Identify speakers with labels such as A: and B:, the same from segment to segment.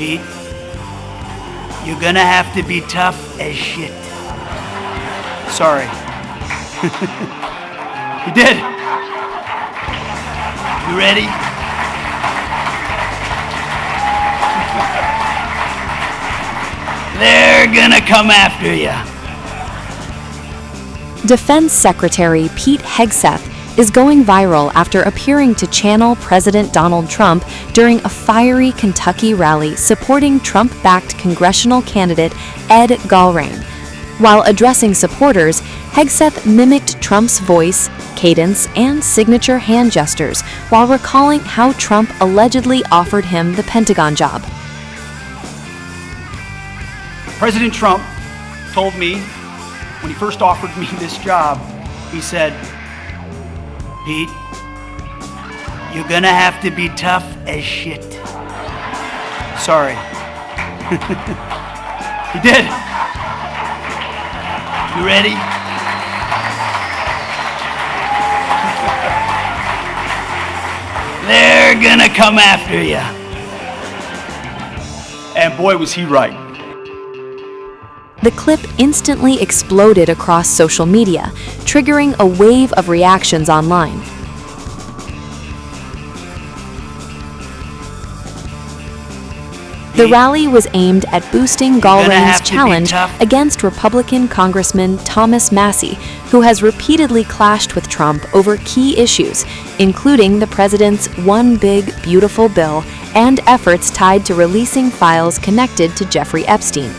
A: Pete, you're gonna have to be tough as shit. Sorry. You did. You ready? They're gonna come after you.
B: Defense Secretary Pete Hegseth is going viral after appearing to channel President Donald Trump during a fiery Kentucky rally supporting Trump-backed congressional candidate Ed Galbraith. While addressing supporters, Hegseth mimicked Trump's voice, cadence, and signature hand gestures while recalling how Trump allegedly offered him the Pentagon job.
A: President Trump told me when he first offered me this job, he said, Pete, you're gonna have to be tough as shit. Sorry. He did. You ready? They're gonna come after you. And boy, was he right.
B: The clip instantly exploded across social media, triggering a wave of reactions online. The rally was aimed at boosting Galbraith's challenge against Republican Congressman Thomas Massie, who has repeatedly clashed with Trump over key issues, including the president's One Big Beautiful Bill and efforts tied to releasing files connected to Jeffrey Epstein.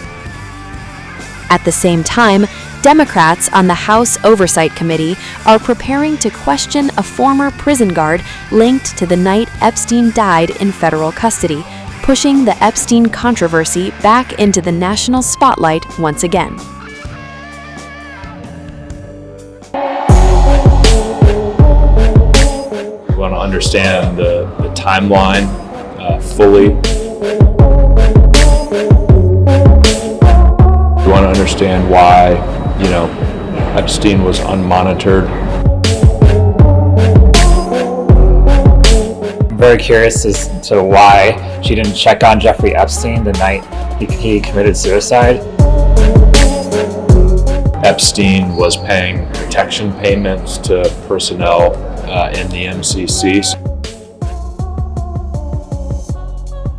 B: At the same time, Democrats on the House Oversight Committee are preparing to question a former prison guard linked to the night Epstein died in federal custody, pushing the Epstein controversy back into the national spotlight once again.
C: We want to understand the timeline fully. We want to understand why, Epstein was unmonitored.
D: I'm very curious as to why she didn't check on Jeffrey Epstein the night he committed suicide.
C: Epstein was paying protection payments to personnel in the MCC.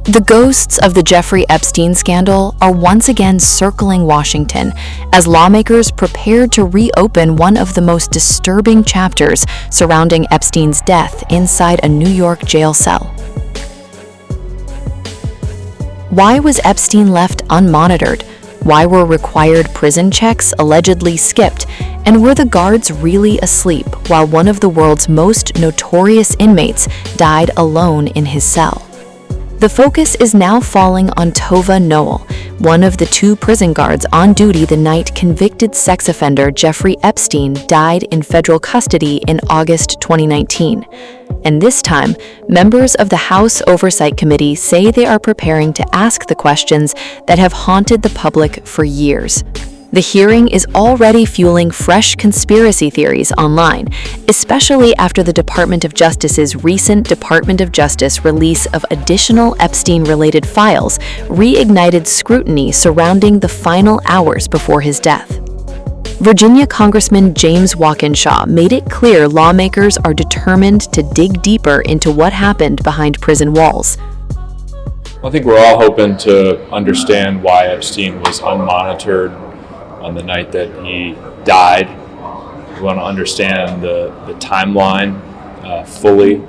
B: The ghosts of the Jeffrey Epstein scandal are once again circling Washington as lawmakers prepare to reopen one of the most disturbing chapters surrounding Epstein's death inside a New York jail cell. Why was Epstein left unmonitored? Why were required prison checks allegedly skipped? And were the guards really asleep while one of the world's most notorious inmates died alone in his cell? The focus is now falling on Tova Noel, one of the two prison guards on duty the night convicted sex offender Jeffrey Epstein died in federal custody in August 2019. And this time, members of the House Oversight Committee say they are preparing to ask the questions that have haunted the public for years. The hearing is already fueling fresh conspiracy theories online, especially after the Department of Justice's recent Department of Justice release of additional Epstein-related files reignited scrutiny surrounding the final hours before his death. Virginia Congressman James Walkinshaw made it clear lawmakers are determined to dig deeper into what happened behind prison walls.
C: I think we're all hoping to understand why Epstein was unmonitored on the night that he died. We want to understand the timeline fully.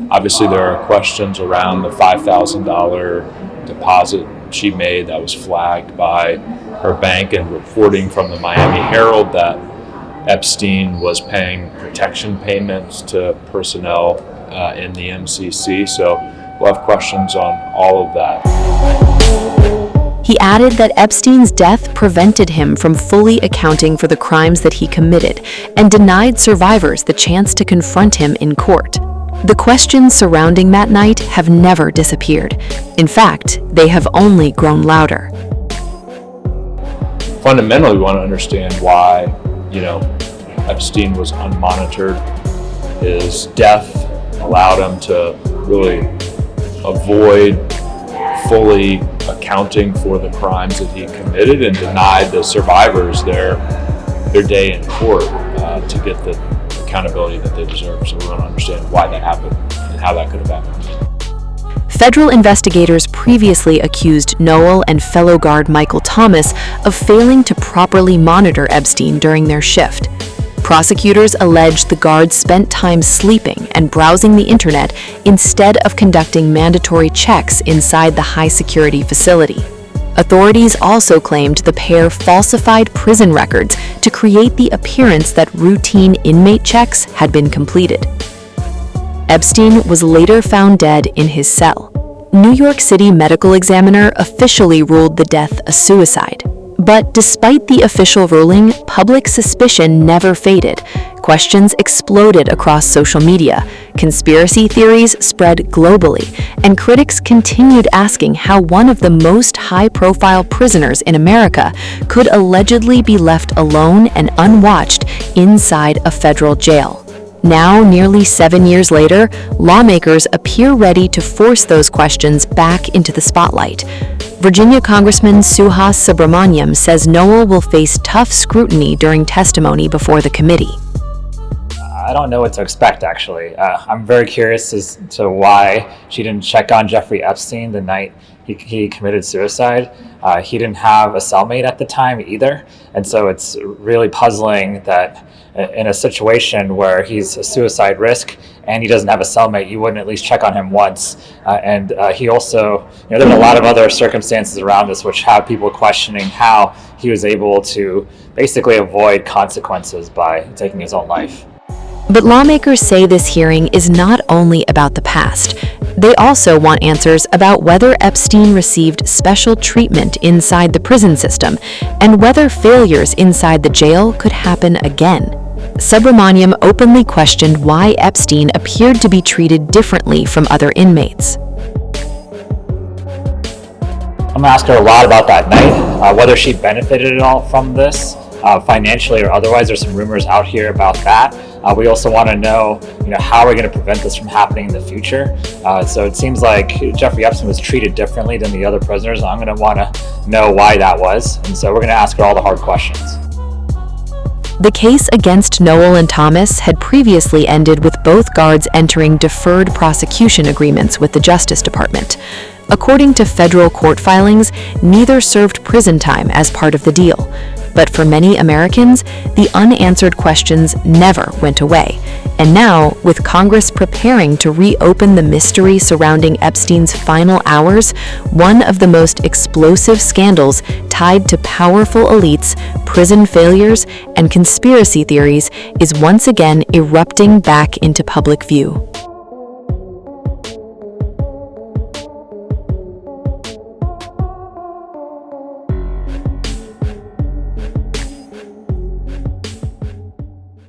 C: Obviously, there are questions around the $5,000 deposit she made that was flagged by her bank and reporting from the Miami Herald that Epstein was paying protection payments to personnel in the MCC. So we'll have questions on all of that.
B: He added that Epstein's death prevented him from fully accounting for the crimes that he committed and denied survivors the chance to confront him in court. The questions surrounding that night have never disappeared. In fact, they have only grown louder.
C: Fundamentally, we want to understand why, Epstein was unmonitored. His death allowed him to really avoid fully accounting for the crimes that he committed and denied the survivors their day in court to get the accountability that they deserve. So we want to understand why that happened and how that could have happened.
B: Federal investigators previously accused Noel and fellow guard Michael Thomas of failing to properly monitor Epstein during their shift. Prosecutors alleged the guards spent time sleeping and browsing the internet instead of conducting mandatory checks inside the high-security facility. Authorities also claimed the pair falsified prison records to create the appearance that routine inmate checks had been completed. Epstein was later found dead in his cell. New York City medical examiner officially ruled the death a suicide. But despite the official ruling, public suspicion never faded. Questions exploded across social media, conspiracy theories spread globally, and critics continued asking how one of the most high-profile prisoners in America could allegedly be left alone and unwatched inside a federal jail. Now, nearly 7 years later, lawmakers appear ready to force those questions back into the spotlight. Virginia Congressman Suhas Subramaniam says Noel will face tough scrutiny during testimony before the committee.
D: I don't know what to expect, actually. I'm very curious as to why she didn't check on Jeffrey Epstein the night he committed suicide. He didn't have a cellmate at the time either. And so it's really puzzling that in a situation where he's a suicide risk and he doesn't have a cellmate, you wouldn't at least check on him once. He also, there have been a lot of other circumstances around this which have people questioning how he was able to basically avoid consequences by taking his own life.
B: But lawmakers say this hearing is not only about the past. They also want answers about whether Epstein received special treatment inside the prison system and whether failures inside the jail could happen again. Subramaniam openly questioned why Epstein appeared to be treated differently from other inmates.
D: I'm going to ask her a lot about that night, whether she benefited at all from this, financially or otherwise. There's some rumors out here about that. We also want to know, how we're going to prevent this from happening in the future. So it seems like Jeffrey Epstein was treated differently than the other prisoners. And I'm going to want to know why that was. And so we're going to ask her all the hard questions.
B: The case against Noel and Thomas had previously ended with both guards entering deferred prosecution agreements with the Justice Department. According to federal court filings, neither served prison time as part of the deal. But for many Americans, the unanswered questions never went away. And now, with Congress preparing to reopen the mystery surrounding Epstein's final hours, one of the most explosive scandals tied to powerful elites, prison failures, and conspiracy theories is once again erupting back into public view.